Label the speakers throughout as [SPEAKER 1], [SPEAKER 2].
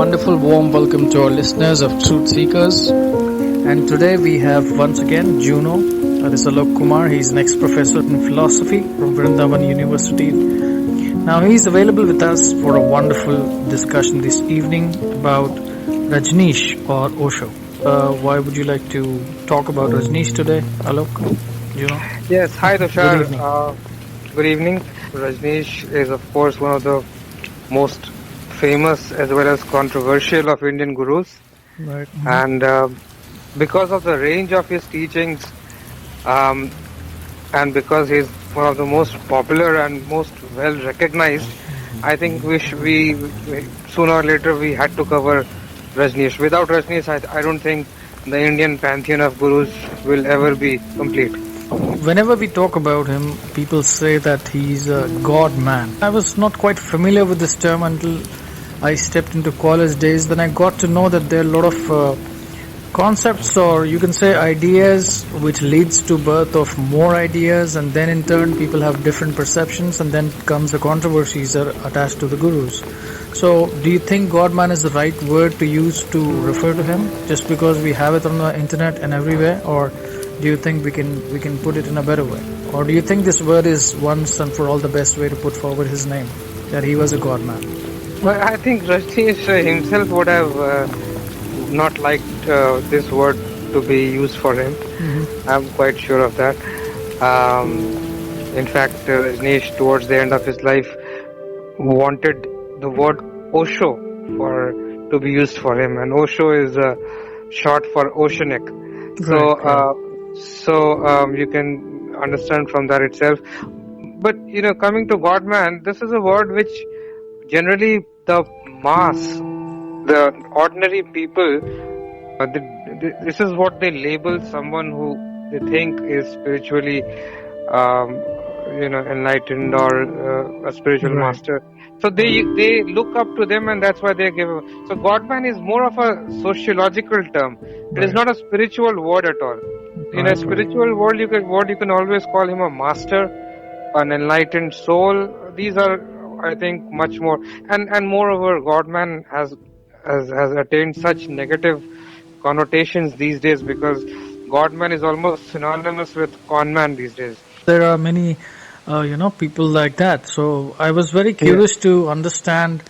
[SPEAKER 1] wonderful warm welcome to our listeners of Truth Seekers. And today we have once again Juno. That is Alok Kumar. He's an ex-professor in philosophy from Vrindavan University. Now he's available with us for a wonderful discussion this evening about Rajneesh or Osho. Why would you like to talk about Rajneesh today, Alok? Juno?
[SPEAKER 2] Yes, hi
[SPEAKER 1] Good
[SPEAKER 2] Tushar.
[SPEAKER 1] evening.
[SPEAKER 2] Good evening. Rajneesh is of course one of the most famous as well as controversial of Indian gurus,
[SPEAKER 1] Right.
[SPEAKER 2] and because of the range of his teachings, um, and because he's one of the most popular and most well recognized, I think we sooner or later we had to cover Rajneesh. Without Rajneesh, I don't think the Indian pantheon of gurus will ever be complete.
[SPEAKER 1] Whenever we talk about him, people say that he's a God man. I was not quite familiar with this term until I stepped into college days. Then I got to know that there are a lot of concepts, or you can say ideas, which leads to birth of more ideas, and then in turn people have different perceptions, and then comes the controversies are attached to the gurus. So do you think God man is the right word to use to refer to him just because we have it on the internet and everywhere, or do you think we can put it in a better way, or do you think this word is once and for all the best way to put forward his name, that he was a God man?
[SPEAKER 2] Well, I think Rajneesh himself would have not liked this word to be used for him. I'm quite sure of that. Um, in fact, Rajneesh, towards the end of his life, wanted the word Osho to be used for him, and Osho is short for oceanic. So you can understand from that itself. But coming to God man, this is a word which generally the mass, the ordinary people, this is what they label someone who they think is spiritually, enlightened or a spiritual
[SPEAKER 1] Right.
[SPEAKER 2] master. So they look up to them, and that's why they give. So Godman is more of a sociological term. It is
[SPEAKER 1] Right.
[SPEAKER 2] not a spiritual word at all. In a
[SPEAKER 1] Right.
[SPEAKER 2] spiritual world, you can always call him a master, an enlightened soul. These are, I think, much more, and moreover, Godman has attained such negative connotations these days, because Godman is almost synonymous with conman these days.
[SPEAKER 1] There are many people like that, so I was very
[SPEAKER 2] Yeah.
[SPEAKER 1] curious to understand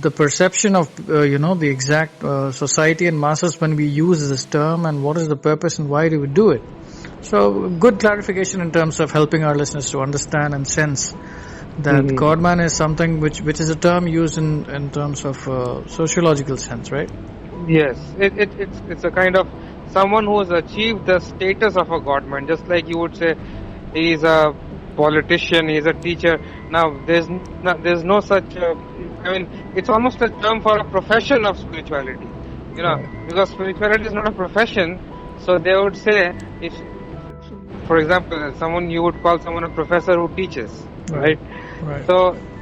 [SPEAKER 1] the perception of the exact society and masses when we use this term, and what is the purpose and why do we do it. So good clarification in terms of helping our listeners to understand and sense that
[SPEAKER 2] Mhm.
[SPEAKER 1] Godman is something which is a term used in terms of sociological sense, right?
[SPEAKER 2] Yes, it's a kind of someone who has achieved the status of a godman, just like you would say he is a politician, he is a teacher. Now there's no such. It's almost a term for a profession of spirituality. Because spirituality is not a profession, so they would say, if, for example, you would call someone a professor who teaches, right?
[SPEAKER 1] Right.
[SPEAKER 2] So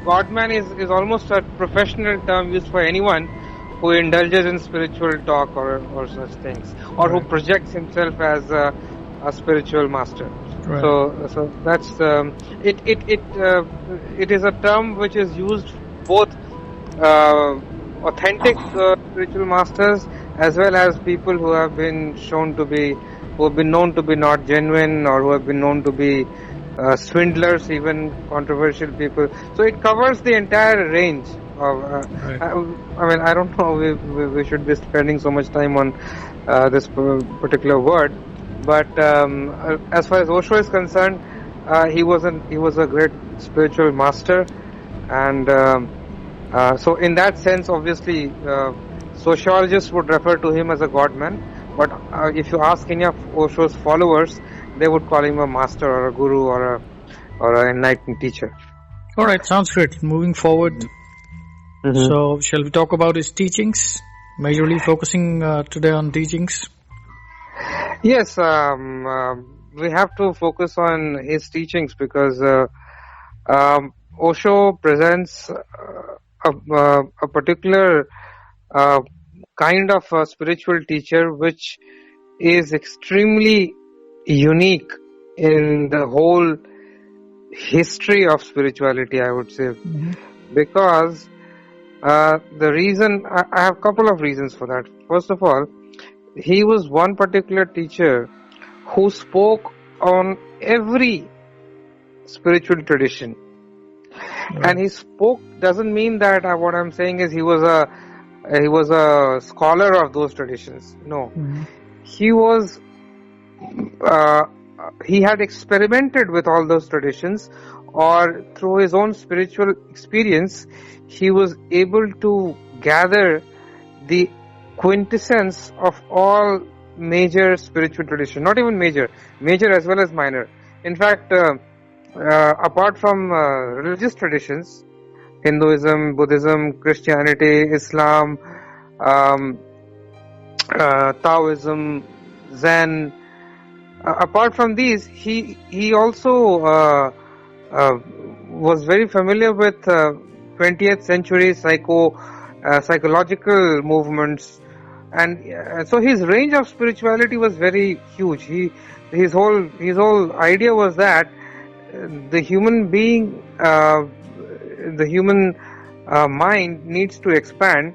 [SPEAKER 2] Godman is almost a professional term used for anyone who indulges in spiritual talk or such things, or who
[SPEAKER 1] Right.
[SPEAKER 2] projects himself as a spiritual master.
[SPEAKER 1] Right.
[SPEAKER 2] So that's it is a term which is used both authentic spiritual masters, as well as people who have been known to be not genuine, or who have been known to be swindlers, even controversial people. So it covers the entire range of.
[SPEAKER 1] Right.
[SPEAKER 2] I don't know. We should be spending so much time on this particular word, but as far as Osho is concerned, he was a great spiritual master, and so in that sense, obviously, sociologists would refer to him as a godman. But if you ask any of Osho's followers, they would call him a master or a guru or an enlightened teacher.
[SPEAKER 1] All right, sounds great. Moving forward, so shall we talk about his teachings? Majorly focusing today on teachings.
[SPEAKER 2] Yes, we have to focus on his teachings, because Osho presents a particular kind of a spiritual teacher which is extremely unique in the whole history of spirituality, I would say, because The reason, I have a couple of reasons for that. First of all, he was one particular teacher who spoke on every spiritual tradition. And he spoke doesn't mean that what I'm saying is he was a scholar of those traditions. No, he was he had experimented with all those traditions, or through his own spiritual experience, he was able to gather the quintessence of all major spiritual traditions. Not even major as well as minor. In fact, apart from religious traditions, Hinduism, Buddhism, Christianity, Islam, Taoism, Zen, apart from these, he also was very familiar with 20th century psychological movements, and so his range of spirituality was very huge. His whole idea was that the human being, the human mind needs to expand,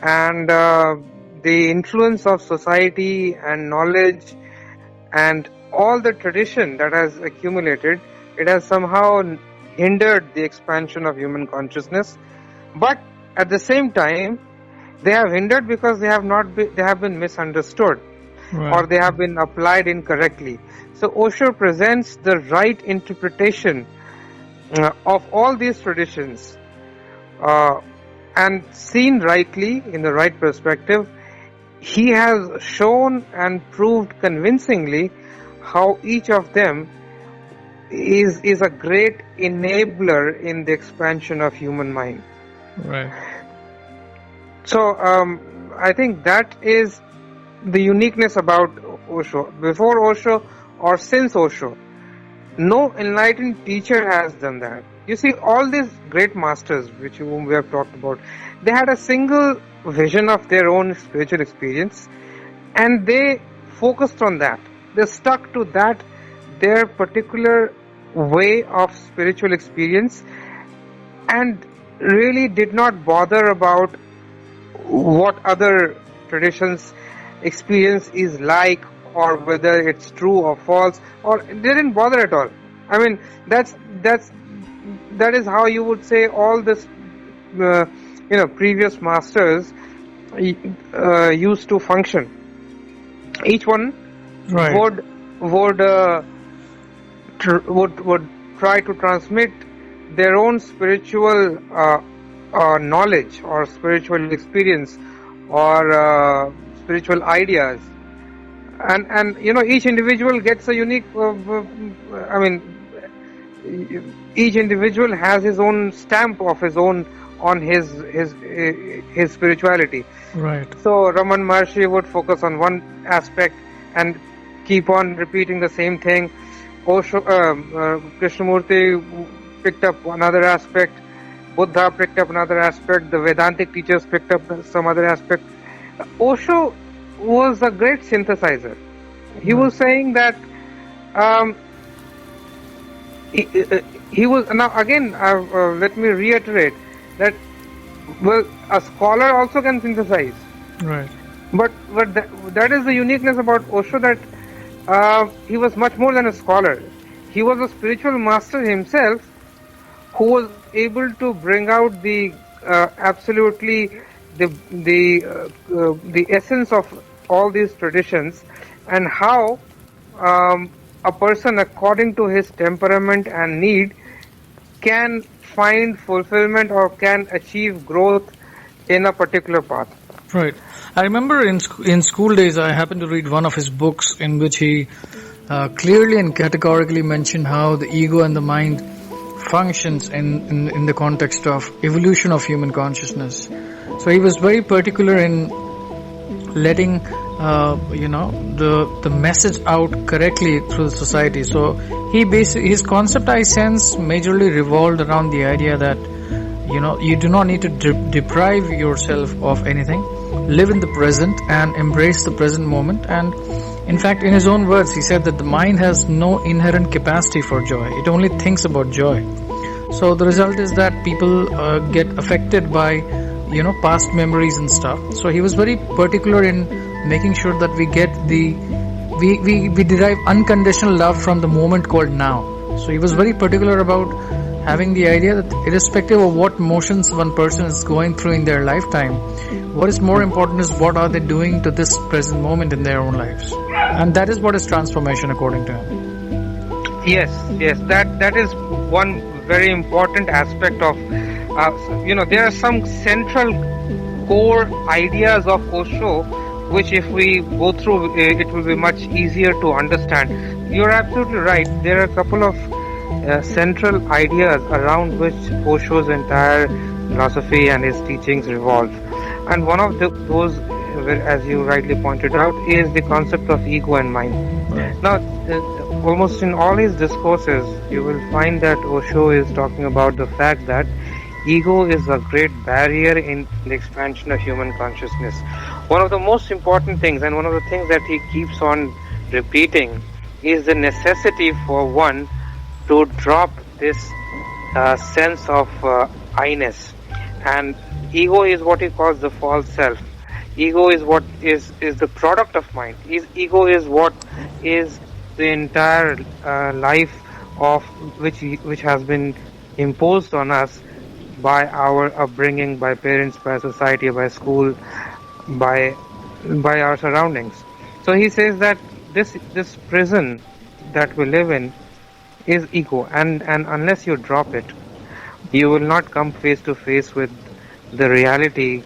[SPEAKER 2] and the influence of society and knowledge and all the tradition that has accumulated, it has somehow hindered the expansion of human consciousness. But at the same time, they have hindered because they have been misunderstood, or they have been applied incorrectly. So Osho presents the right interpretation of all these traditions, and seen rightly in the right perspective, he has shown and proved convincingly how each of them is a great enabler in the expansion of human mind.
[SPEAKER 1] Right.
[SPEAKER 2] So I think that is the uniqueness about Osho. Before Osho or since Osho, no enlightened teacher has done that. You see, all these great masters whom we have talked about, they had a single vision of their own spiritual experience, and they focused on that. They stuck to that, their particular way of spiritual experience, and really did not bother about what other traditions experience is like, or whether it's true or false, or they didn't bother at all. I mean, that is how you would say all this previous masters used to function. Each one would try to transmit their own spiritual knowledge or spiritual experience or spiritual ideas, and each individual gets a unique each individual has his own stamp of his own on his spirituality.
[SPEAKER 1] Right.
[SPEAKER 2] So Raman Maharshi would focus on one aspect and keep on repeating the same thing. Osho, Krishnamurti picked up another aspect. Buddha picked up another aspect. The Vedantic teachers picked up some other aspect. Osho was a great synthesizer. He was saying that he was, now again, let me reiterate that, well, a scholar also can synthesize.
[SPEAKER 1] Right.
[SPEAKER 2] But that is the uniqueness about Osho, that he was much more than a scholar. He was a spiritual master himself, who was able to bring out the absolutely the essence of all these traditions, and how a person, according to his temperament and need, can find fulfillment or can achieve growth in a particular path.
[SPEAKER 1] Right. I remember in school days, I happened to read one of his books in which he clearly and categorically mentioned how the ego and the mind functions in the context of evolution of human consciousness. So he was very particular in letting the message out correctly through the society. So his concept, I sense, majorly revolved around the idea that you do not need to deprive yourself of anything. Live in the present and embrace the present moment. And in fact, in his own words, he said that the mind has no inherent capacity for joy. It only thinks about joy. So the result is that people get affected by past memories and stuff. So he was very particular in making sure that we get we derive unconditional love from the moment called now. So he was very particular about having the idea that irrespective of what emotions one person is going through in their lifetime, what is more important is what are they doing to this present moment in their own lives. And that is what is transformation according to him.
[SPEAKER 2] Yes, that is one very important aspect of, there are some central core ideas of Osho, which if we go through, it will be much easier to understand. You're absolutely right. There are a couple of central ideas around which Osho's entire philosophy and his teachings revolve. And one of those, as you rightly pointed out, is the concept of ego and mind. Now, almost in all his discourses, you will find that Osho is talking about the fact that ego is a great barrier in the expansion of human consciousness. One of the most important things, and one of the things that he keeps on repeating, is the necessity for one to drop this sense of I-ness. And ego is what he calls the false self. Ego is what is the product of mind. Ego is what is the entire life of which has been imposed on us by our upbringing, by parents, by society, by school, by our surroundings. So he says that this prison that we live in is ego, and unless you drop it, you will not come face to face with the reality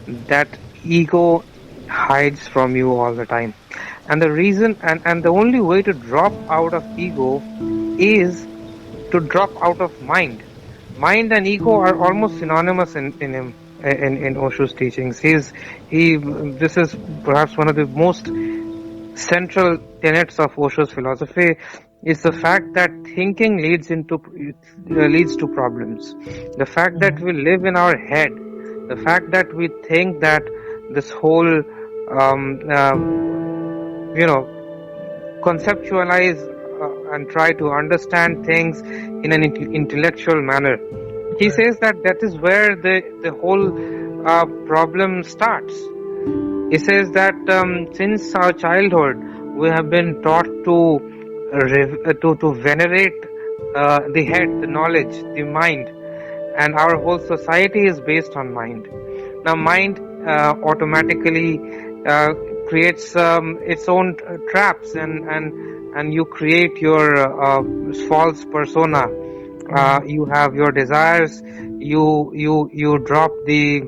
[SPEAKER 2] that ego hides from you all the time. And the reason and the only way to drop out of ego is to drop out of mind. Mind and ego are almost synonymous in Osho's teachings. This is perhaps one of the most central tenets of Osho's philosophy, is the fact that thinking leads to problems. The fact that we live in our head, the fact that we think that this whole conceptualize and try to understand things in an intellectual manner. He says that is where the whole problem starts. He says that since our childhood we have been taught to venerate the head, the knowledge, the mind, and our whole society is based on mind. Now, mind automatically creates its own traps, and you create your false persona. You have your desires. You drop the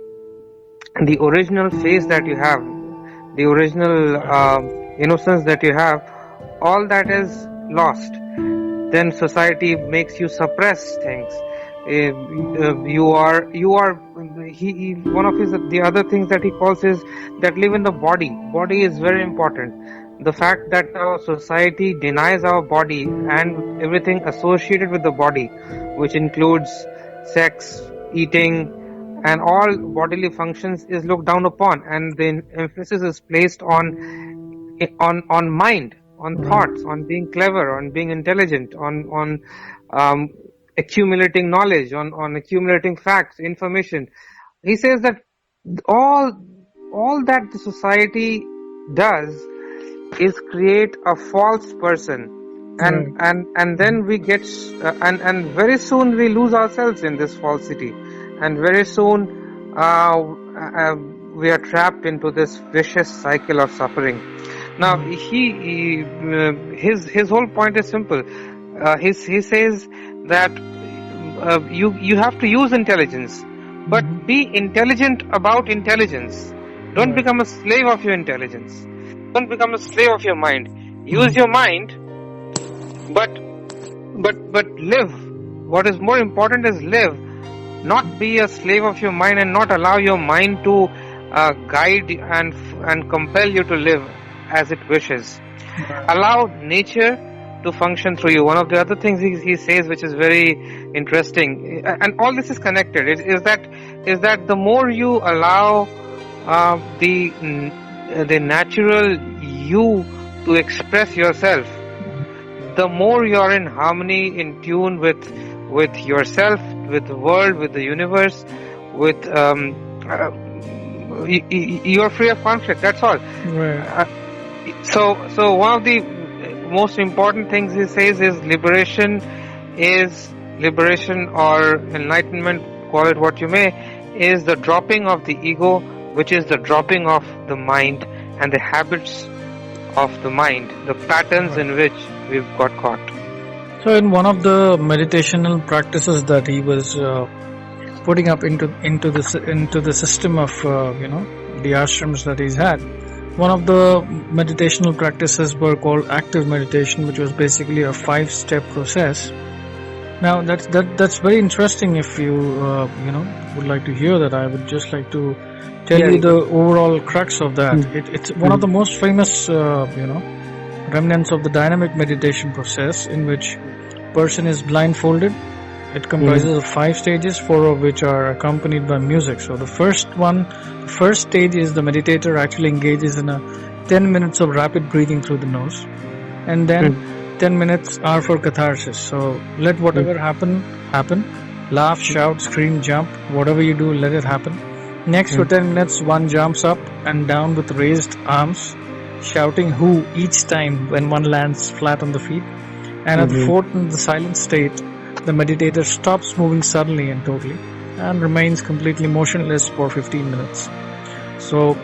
[SPEAKER 2] original face that you have, the original innocence that you have. All that is lost. Then society makes you suppress things. One of the other things that he calls is that live in the body. Body is very important. The fact that our society denies our body and everything associated with the body, which includes sex, eating, and all bodily functions, is looked down upon, and the emphasis is placed on mind, on thoughts, on being clever, on being intelligent, on accumulating knowledge, on accumulating facts, information. He says that all that the society does is create a false person, and then we get and very soon we lose ourselves in this falsity, and very soon we are trapped into this vicious cycle of suffering. Now his whole point is simple. He says that you have to use intelligence, but be intelligent about intelligence. Don't become a slave of your intelligence. Don't become a slave of your mind. Use your mind, but live. What is more important is live. Not be a slave of your mind, and not allow your mind to guide and compel you to live as it wishes. Allow nature to function through you. One of the other things he says, which is very interesting, and all this is connected, is that the more you allow the natural you to express yourself, the more you are in harmony, in tune with yourself, with the world, with the universe, with you're free of conflict. That's all.
[SPEAKER 1] Right.
[SPEAKER 2] So one of the most important things he says is liberation or enlightenment, call it what you may, is the dropping of the ego, which is the dropping of the mind and the habits of the mind, the patterns in which we've got caught.
[SPEAKER 1] So in one of the meditational practices that he was putting up into the system of the ashrams that he's had, one of the meditational practices were called active meditation, which was basically a 5-step process. Now that's very interesting. If you would like to hear that, I would just like to tell you the overall crux of that. It's one of the most famous remnants of the dynamic meditation process, in which person is blindfolded. It comprises of 5 stages, 4 of which are accompanied by music. So the first stage is the meditator actually engages in a 10 minutes of rapid breathing through the nose, and then 10 minutes are for catharsis. So let whatever happen. Laugh, shout, scream, jump, whatever you do, let it happen. Next for 10 minutes, one jumps up and down with raised arms, shouting "who" each time when one lands flat on the feet. And at the fourth, in the silent state, the meditator stops moving suddenly and totally and remains completely motionless for 15 minutes. So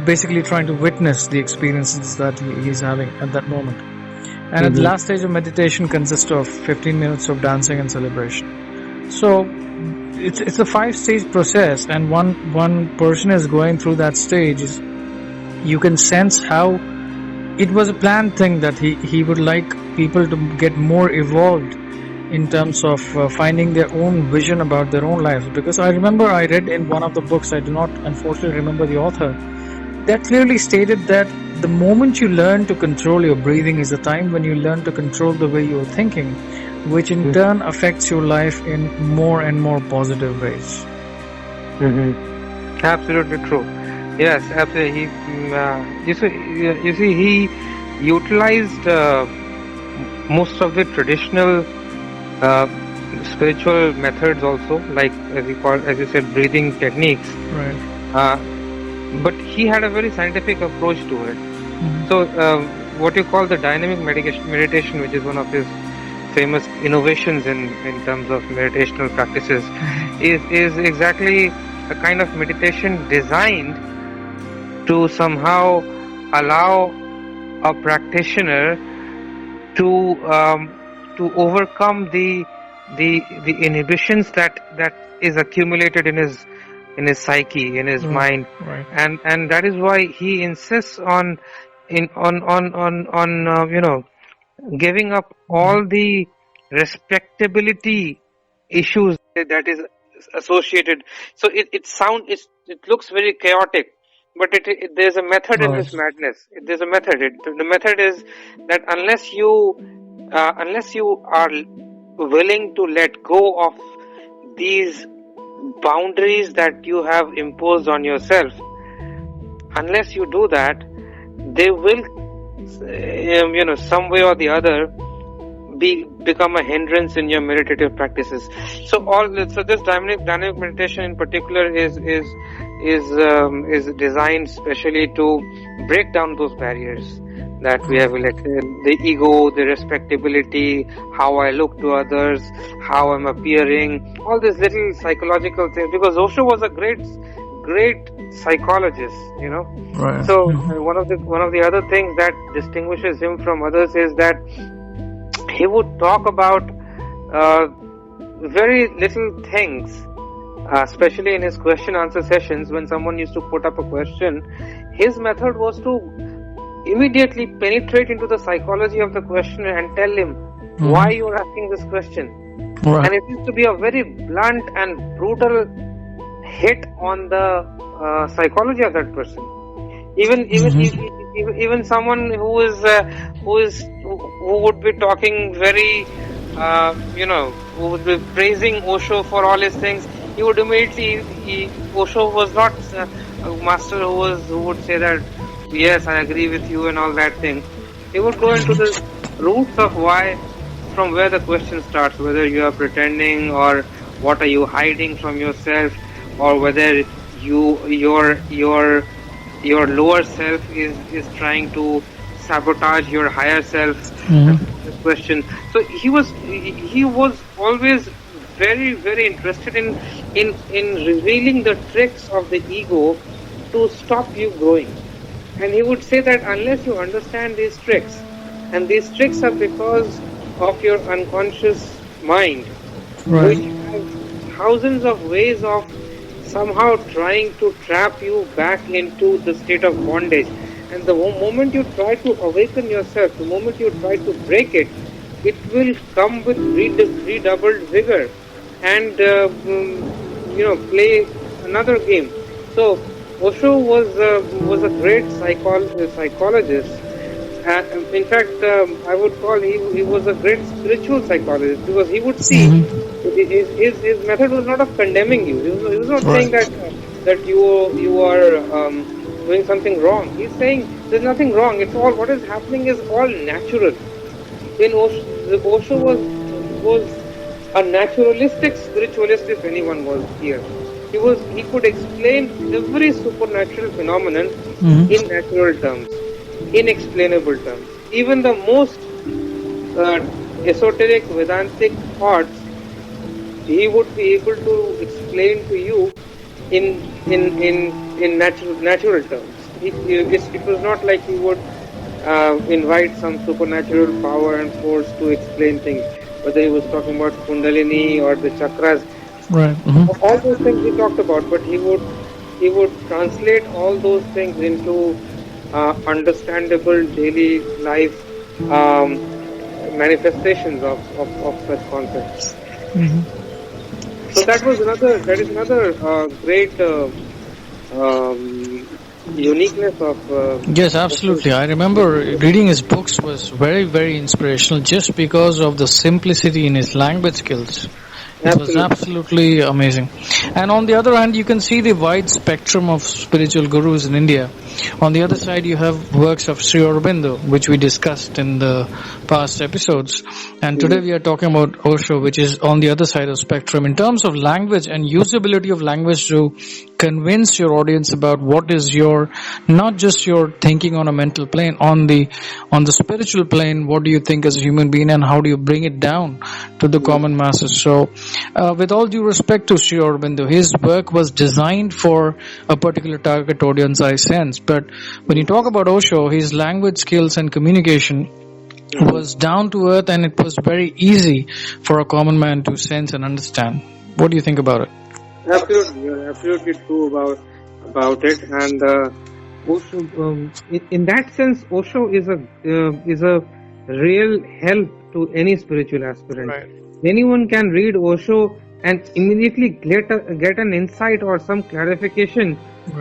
[SPEAKER 1] basically trying to witness the experiences that he is having at that moment. And at the last stage of meditation consists of 15 minutes of dancing and celebration. So it's a 5-stage process, and one person is going through that stage. You can sense how it was a planned thing that he would like people to get more evolved in terms of finding their own vision about their own lives. Because I remember I read in one of the books, I do not unfortunately remember the author, that clearly stated that the moment you learn to control your breathing is the time when you learn to control the way you're thinking, which in turn affects your life in more and more positive ways.
[SPEAKER 2] Absolutely true. Yes, absolutely. You see, he utilized most of the traditional spiritual methods also, like as you said, breathing techniques.
[SPEAKER 1] Right.
[SPEAKER 2] But he had a very scientific approach to it. So what you call the dynamic meditation, which is one of his famous innovations in terms of meditational practices, is exactly a kind of meditation designed to somehow allow a practitioner to overcome the inhibitions that is accumulated in his psyche, in his mind,
[SPEAKER 1] right.
[SPEAKER 2] and that is why he insists on giving up all the respectability issues that is associated. So it looks very chaotic, but there's a method in this madness. There's a method. The method is that unless you are willing to let go of these boundaries that you have imposed on yourself, unless you do that, they will some way or the other become a hindrance in your meditative practices. So this dynamic meditation in particular is designed specially to break down those barriers that we have elected, the ego, the respectability, how I look to others, how I'm appearing, all these little psychological things, because Osho was a great psychologist,
[SPEAKER 1] Right.
[SPEAKER 2] So one of the other things that distinguishes him from others is that he would talk about very little things, especially in his question answer sessions. When someone used to put up a question, his method was to immediately penetrate into the psychology of the questioner and tell him why you're asking this question.
[SPEAKER 1] Right.
[SPEAKER 2] And it used to be a very blunt and brutal hit on the psychology of that person. Even someone who would be talking very who would be praising Osho for all his things, he would immediately Osho was not a master who would say that yes, I agree with you and all that thing. He would go into the roots of from where the question starts, whether you are pretending or what are you hiding from yourself, or whether your lower self is trying to sabotage your higher self.
[SPEAKER 1] Mhm.
[SPEAKER 2] The question. So he was always very very interested in revealing the tricks of the ego to stop you growing. And he would say that unless you understand these tricks, and these tricks are because of your unconscious mind,
[SPEAKER 1] Right.
[SPEAKER 2] which has thousands of ways of somehow trying to trap you back into the state of bondage. And the moment you try to awaken yourself, the moment you try to break it, it will come with redoubled vigor and play another game. So Osho was a great psychologist. In fact, I would call he was a great spiritual psychologist, because he would see
[SPEAKER 1] Mhm.
[SPEAKER 2] his method was not of condemning you. He was not saying
[SPEAKER 1] Right.
[SPEAKER 2] that you are doing something wrong. He's saying there's nothing wrong. It's all, what is happening is all natural. In Osho was a naturalistic spiritualist, if anyone was here. He could explain every supernatural phenomenon
[SPEAKER 1] Mhm.
[SPEAKER 2] in natural terms, inexplainable terms. Even the most esoteric Vedantic thoughts, he would be able to explain to you in natural terms. It was not like he would invite some supernatural power and force to explain things, whether he was talking about Kundalini or the chakras.
[SPEAKER 1] Right. Mhm.
[SPEAKER 2] All those things he talked about, but he would translate all those things into understandable daily life manifestations of such concepts.
[SPEAKER 1] Mhm.
[SPEAKER 2] So that is another great uniqueness of
[SPEAKER 1] Yes, absolutely. I remember reading his books was very, very inspirational just because of the simplicity in his language skills. It was
[SPEAKER 2] absolutely.
[SPEAKER 1] absolutely amazing. And on the other hand, you can see the wide spectrum of spiritual gurus in India. On the other side, you have works of Sri Aurobindo, which we discussed in the past episodes. And today we are talking about Osho, which is on the other side of spectrum. In terms of language and usability of language to convince your audience about what is your, not just your thinking on a mental plane, on the spiritual plane, what do you think as a human being and how do you bring it down to the common masses. So with all due respect to Sri Aurobindo, his work was designed for a particular target audience, I sense. But when you talk about Osho, his language skills and communication was down to earth, and it was very easy for a common man to sense and understand. What do you think about it?
[SPEAKER 2] Absolutely, you're absolutely true about it. And Osho, in that sense, Osho is a real help to any spiritual aspirant.
[SPEAKER 1] Right.
[SPEAKER 2] Anyone can read Osho and immediately get an insight or some clarification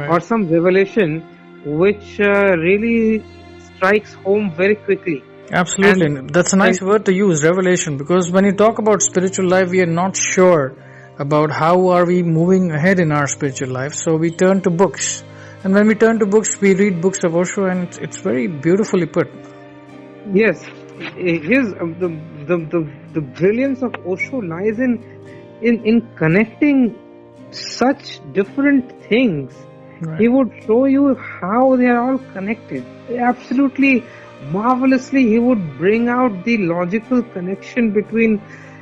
[SPEAKER 2] or some revelation, which really strikes home very quickly.
[SPEAKER 1] Absolutely. That's a nice word to use, revelation, because when you talk about spiritual life, we are not sure about how are we moving ahead in our spiritual life. So we turn to books. And when we turn to books, we read books of Osho, and it's very beautifully put.
[SPEAKER 2] Yes, the brilliance of Osho lies in connecting such different things.
[SPEAKER 1] Right.
[SPEAKER 2] He would show you how they are all connected. Absolutely marvelously, he would bring out the logical connection between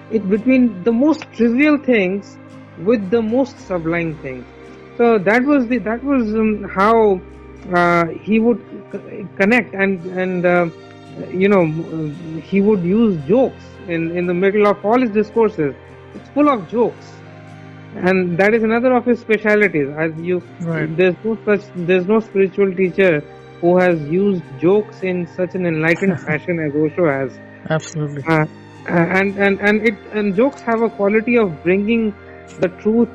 [SPEAKER 2] the most trivial things with the most sublime things. So that was how he would connect, and he would use jokes in the middle of all his discourses. It's full of jokes, and that is another of his specialities.
[SPEAKER 1] Right.
[SPEAKER 2] There's no spiritual teacher who has used jokes in such an enlightened fashion as Osho has.
[SPEAKER 1] Absolutely.
[SPEAKER 2] And jokes have a quality of bringing the truth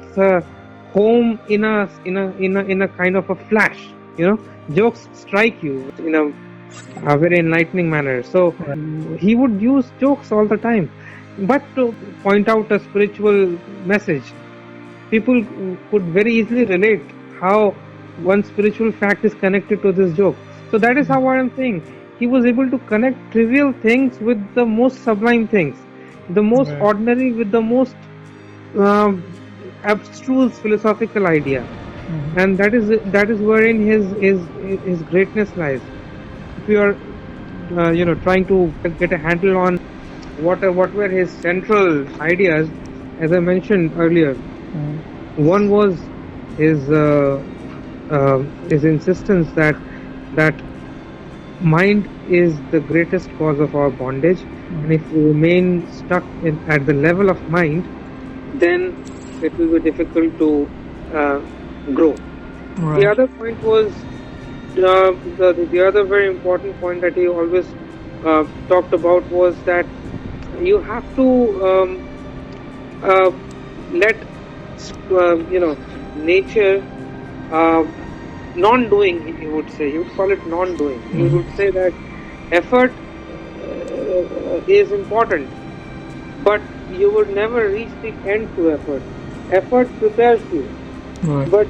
[SPEAKER 2] home in a kind of a flash. Jokes strike you in a very enlightening manner. So he would use jokes all the time, but to point out a spiritual message. People could very easily relate how one spiritual fact is connected to this joke. So that is how I am saying. He was able to connect trivial things with the most sublime things, the most ordinary with the most abstruse philosophical idea. and that is wherein his greatness lies. If you are trying to get a handle on what were his central ideas, as I mentioned earlier, one was his insistence that mind is the greatest cause of our bondage, and if we remain stuck at the level of mind, then it will be difficult to grow.
[SPEAKER 1] Right.
[SPEAKER 2] The other point was the other very important point that he always talked about was that you have to let nature non-doing. He would say, he would call it non-doing. He would say that effort is important, but you would never reach the end through effort. Effort prepares you,
[SPEAKER 1] Right.
[SPEAKER 2] but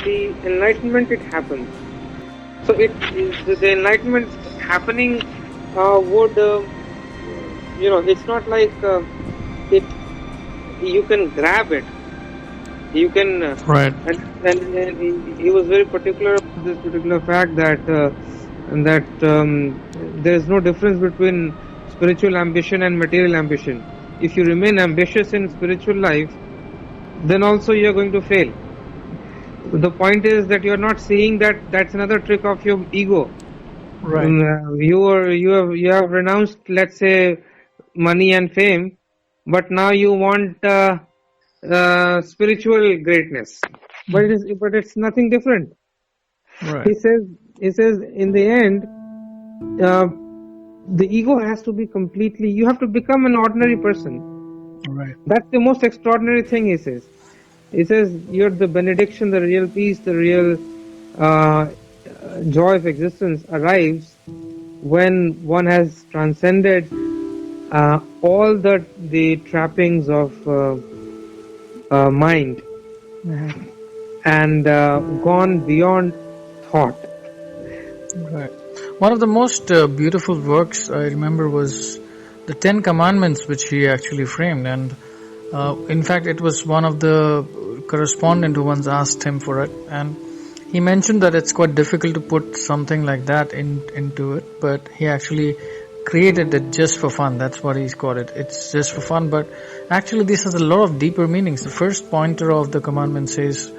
[SPEAKER 2] the enlightenment, it happens. So the enlightenment happening would it's not like it you can grab it, you can
[SPEAKER 1] Right.
[SPEAKER 2] and he was very particular about this particular fact that there is no difference between spiritual ambition and material ambition. If you remain ambitious in spiritual life, then also you are going to fail. The point is that you are not seeing that that's another trick of your ego.
[SPEAKER 1] Right.
[SPEAKER 2] You have renounced, let's say, money and fame, but now you want spiritual greatness. But it's nothing different.
[SPEAKER 1] Right.
[SPEAKER 2] He says in the end, the ego has to be completely. You have to become an ordinary person.
[SPEAKER 1] Right.
[SPEAKER 2] That's the most extraordinary thing. He says. He says you're the benediction, the real peace, the real joy of existence arrives when one has transcended all the trappings of mind and gone beyond thought.
[SPEAKER 1] Right. One of the most beautiful works I remember was the 10 Commandments, which he actually framed, and in fact it was one of the correspondent who once asked him for it, and he mentioned that it's quite difficult to put something like that into it, but he actually created it just for fun. That's what he's called it. It's just for fun, but actually this has a lot of deeper meanings. The first pointer of the commandment says,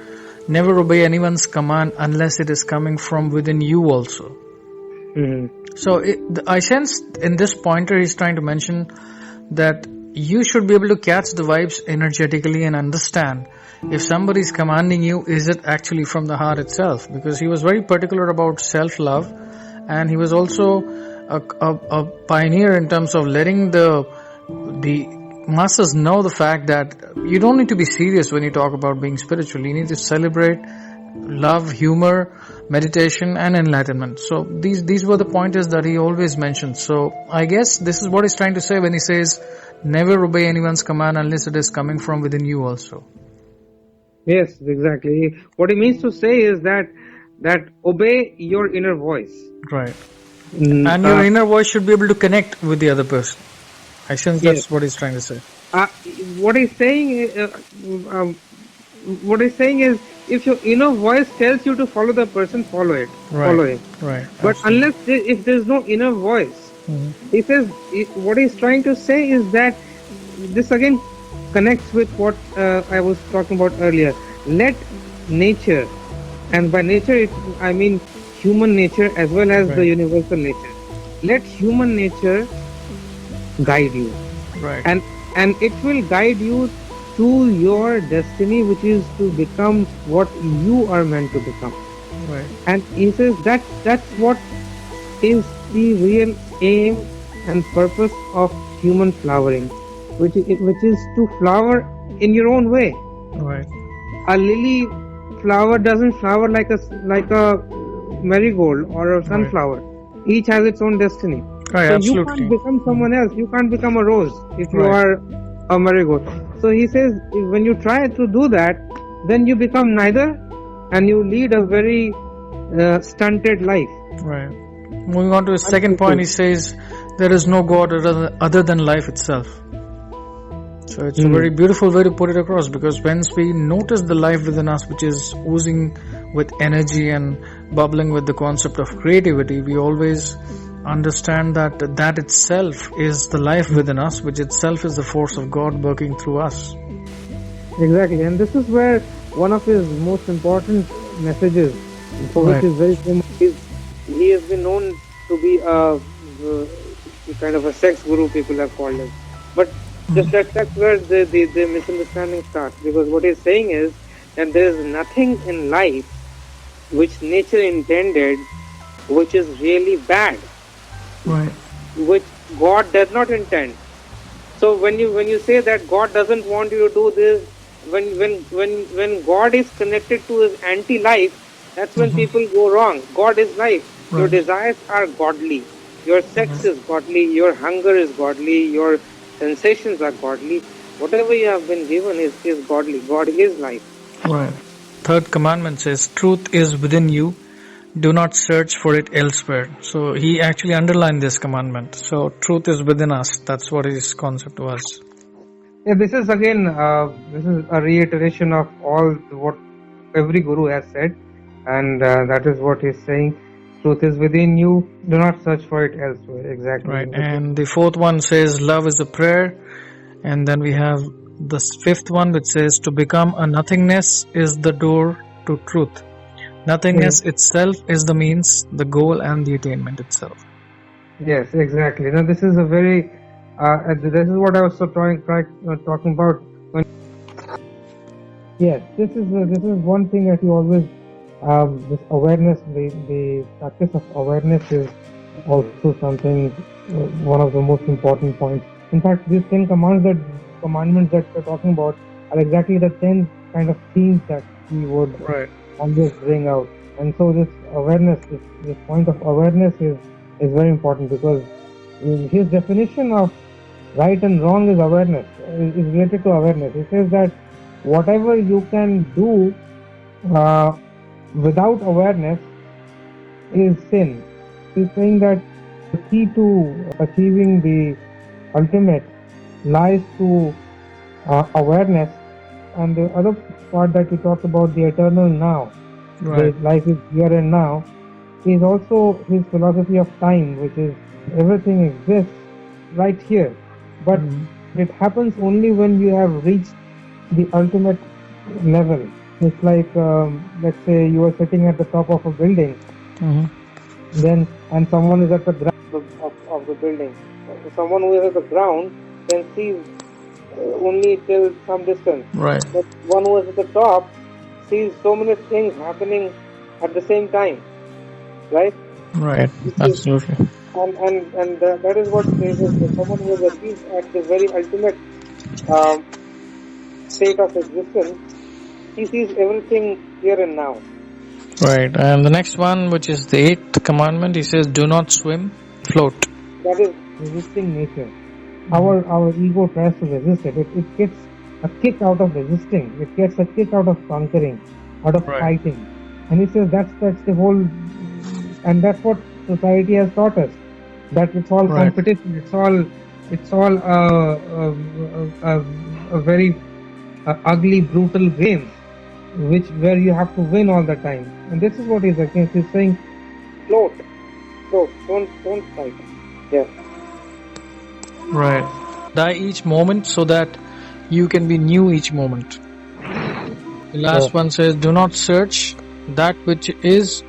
[SPEAKER 1] never obey anyone's command unless it is coming from within you also. So I sense in this pointer he's trying to mention that you should be able to catch the vibes energetically and understand if somebody is commanding you, is it actually from the heart itself? Because he was very particular about self-love, and he was also a pioneer in terms of letting the masses know the fact that you don't need to be serious when you talk about being spiritual. You need to celebrate love, humor, meditation, and enlightenment. So these were the pointers that he always mentioned. So I guess this is what he's trying to say when he says, never obey anyone's command unless it is coming from within you also.
[SPEAKER 2] Yes, exactly. What he means to say is that obey your inner voice.
[SPEAKER 1] Right. And your inner voice should be able to connect with the other person. I sense that's what he's trying to say.
[SPEAKER 2] What he's saying is, if your inner voice tells you to follow the person, follow it.
[SPEAKER 1] Right.
[SPEAKER 2] Follow him.
[SPEAKER 1] Right.
[SPEAKER 2] But if there's no inner voice, he says, what he's trying to say is that this again connects with what I was talking about earlier. Let nature, and by nature I mean human nature as well as the universal nature. Let human nature guide you.
[SPEAKER 1] Right.
[SPEAKER 2] And it will guide you to your destiny, which is to become what you are meant to become.
[SPEAKER 1] Right.
[SPEAKER 2] And he says that's what is the real aim and purpose of human flowering, which is to flower in your own way.
[SPEAKER 1] Right.
[SPEAKER 2] A lily flower doesn't flower like a marigold or a sunflower. Right. Each has its own destiny.
[SPEAKER 1] Right,
[SPEAKER 2] so
[SPEAKER 1] absolutely.
[SPEAKER 2] You can't become someone else. You can't become a rose if you are a marigold. So he says, when you try to do that, then you become neither, and you lead a very stunted life.
[SPEAKER 1] Right. Moving on to his second point, he says, there is no God other than life itself. So it's a very beautiful way to put it across, because once we notice the life within us, which is oozing with energy and bubbling with the concept of creativity, we always understand that that itself is the life within us, which itself is the force of God working through us.
[SPEAKER 2] Exactly, and this is where one of his most important messages, for which is very famous, he has been known to be a kind of a sex guru, people have called him. But that's where the misunderstanding starts, because what he's saying is that there is nothing in life which nature intended which is really bad, which God does not intend. So when you say that God doesn't want you to do this, when God is connected to his anti-life, that's when people go wrong. God is life. Your desires are godly. Your sex is godly. Your hunger is godly. Your sensations are godly. Whatever you have been given is godly. God is life.
[SPEAKER 1] Right. Third commandment says, truth is within you. Do not search for it elsewhere. So he actually underlined this commandment. So truth is within us. That's what his concept was.
[SPEAKER 2] Yeah, this is again, this is a reiteration of all what every guru has said, and that is what he's saying. Truth is within you. Do not search for it elsewhere. Exactly.
[SPEAKER 1] Right. And the fourth one says, love is a prayer. And then we have the fifth one, which says, to become a nothingness is the door to truth. Nothingness itself is the means, the goal, and the attainment itself.
[SPEAKER 2] Yes, exactly. Now this is a very, this is what I was talking about. Yes, this is one thing that you always, this awareness, the practice of awareness is also something, one of the most important points. In fact, these 10 commandments that we're talking about are exactly the 10 kind of themes that we would always bring out. And so this awareness, this point of awareness is very important, because his definition of right and wrong is awareness, is related to awareness. He says that whatever you can do without awareness is sin. He's saying that the key to achieving the ultimate lies to awareness. And the other part that we talked about, the eternal now, the life is here and now, is also his philosophy of time, which is everything exists right here, but it happens only when you have reached the ultimate level. It's like, let's say you are sitting at the top of a building, then and someone is at the ground of the building. Someone who is at the ground can see only till some distance.
[SPEAKER 1] Right.
[SPEAKER 2] But one who is at the top sees so many things happening at the same time. Right?
[SPEAKER 1] Right. Absolutely.
[SPEAKER 2] And that is what someone who has achieved at the very ultimate state of existence, he sees everything here and now.
[SPEAKER 1] Right. And the next one, which is the eighth commandment, he says, do not swim, float.
[SPEAKER 2] That is resisting nature. Our ego tries to resist it. It gets a kick out of resisting. It gets a kick out of conquering, out of fighting. And he says that's the whole, and that's what society has taught us. That it's all competition. It's all a very ugly, brutal game, where you have to win all the time. And this is what he's against. He's saying, float, don't fight. Yes.
[SPEAKER 1] Right. Die each moment so that you can be new each moment. The last one says, do not search. That which is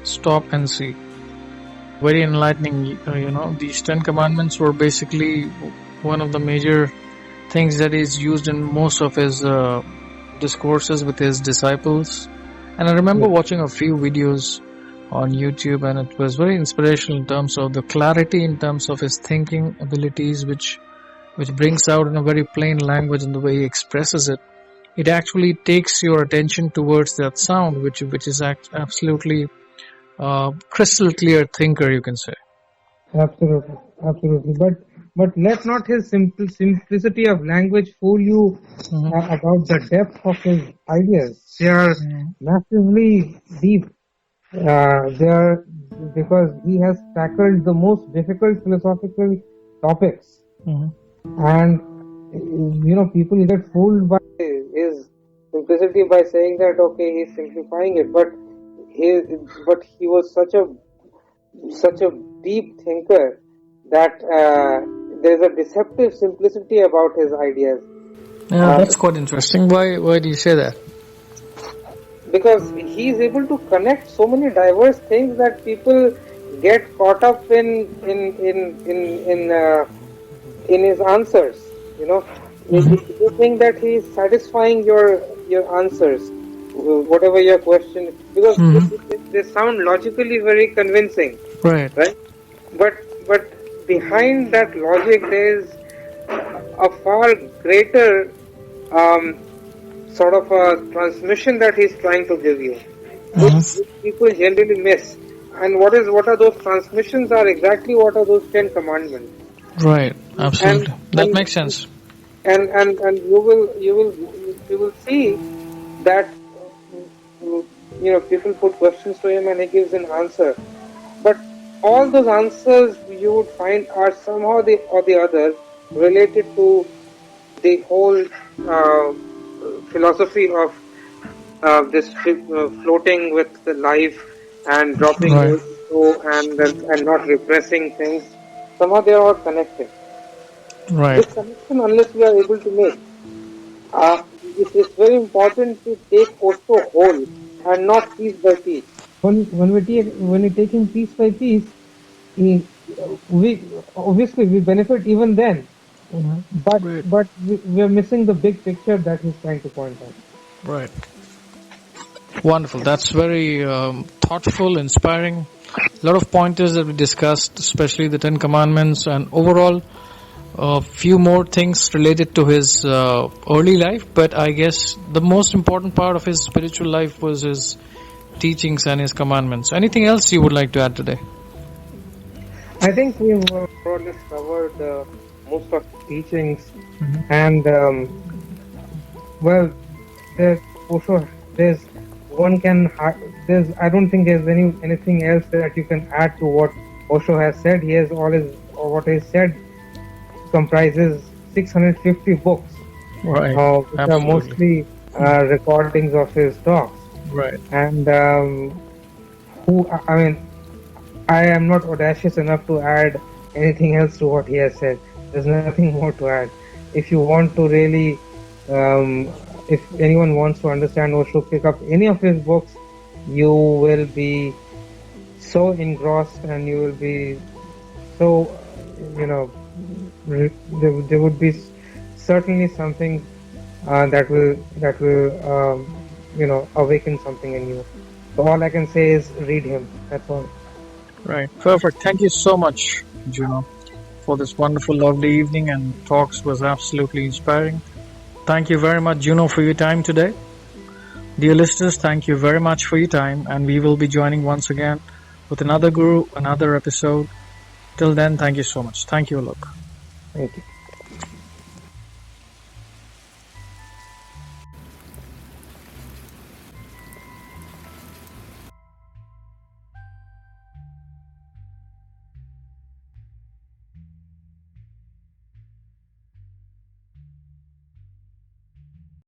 [SPEAKER 1] stop and see. Very enlightening. These 10 commandments were basically one of the major things that is used in most of his discourses with his disciples. And I remember watching a few videos on YouTube, and it was very inspirational in terms of the clarity, in terms of his thinking abilities, which brings out in a very plain language in the way he expresses it. It actually takes your attention towards that sound, which is absolutely crystal clear thinker, you can say.
[SPEAKER 2] Absolutely. But let not his simplicity of language fool you about the depth of his ideas. They are massively deep. They are, because he has tackled the most difficult philosophical topics, and people get fooled by his simplicity by saying that okay, he's simplifying it, he he was such a deep thinker that there's a deceptive simplicity about his ideas.
[SPEAKER 1] Yeah, that's quite interesting. Why do you say that?
[SPEAKER 2] Because he is able to connect so many diverse things that people get caught up in his answers. If you think that he is satisfying your answers, whatever your question, because they sound logically very convincing,
[SPEAKER 1] Right.
[SPEAKER 2] right? But behind that logic, there is a far greater sort of a transmission that he's trying to give you, which people generally miss. And what are those transmissions? Are exactly what are those 10 commandments?
[SPEAKER 1] Right. Absolutely. That makes sense.
[SPEAKER 2] And you will see that people put questions to him and he gives an answer, but all those answers you would find are somehow or the other related to the whole philosophy of this floating with the life and dropping and not repressing things. Somehow they are all connected.
[SPEAKER 1] Right.
[SPEAKER 2] This connection, unless we are able to make, it's very important to take Osho whole and not piece by piece. When we're taking piece by piece, we obviously we benefit even then, but we are missing the big picture that he's trying to point out.
[SPEAKER 1] Right. Wonderful. That's very thoughtful, inspiring. A lot of pointers that we discussed, especially the 10 Commandments, and overall a few more things related to his early life. But I guess the most important part of his spiritual life was his teachings and his commandments. Anything else you would like to add today?
[SPEAKER 2] I think we've more or less covered most of the teachings, and I don't think there's anything else that you can add to what Osho has said. What he said comprises 650 books,
[SPEAKER 1] right?
[SPEAKER 2] Which are mostly recordings of his talks,
[SPEAKER 1] right?
[SPEAKER 2] And I am not audacious enough to add anything else to what he has said. There's nothing more to add. If you want to really, if anyone wants to understand Osho, pick up any of his books. You will be so engrossed, and you will be so, there would be certainly something that will awaken something in you. So all I can say is read him. That's all.
[SPEAKER 1] Right. Perfect. Thank you so much, Juno, for this wonderful, lovely evening, and talks was absolutely inspiring. Thank you very much, Juno, for your time today. Dear listeners, thank you very much for your time, and we will be joining once again with another guru, another episode. Till then, thank you so much. Thank you, Alok.
[SPEAKER 2] Thank you.